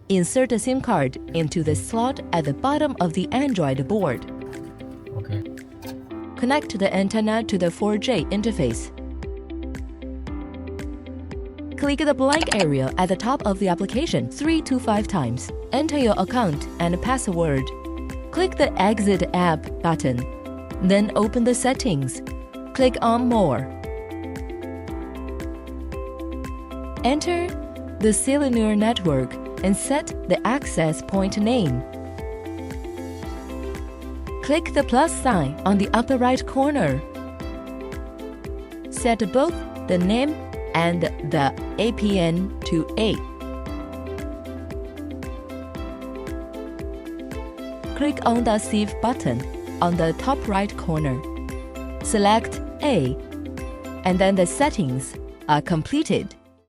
Insert the SIM card into the slot at the bottom of the Android board. Okay. Connect the antenna to the 4G interface. Click the blank area at the top of the application 3 to 5 times. Enter your account and password. Click the Exit App button. Then open the settings. Click on More. Enter the cellular network and set the access point name. Click the plus sign on the upper right corner. Set both the name and the APN to A. Click on the Save button on the top right corner. Select A, and then the settings are completed.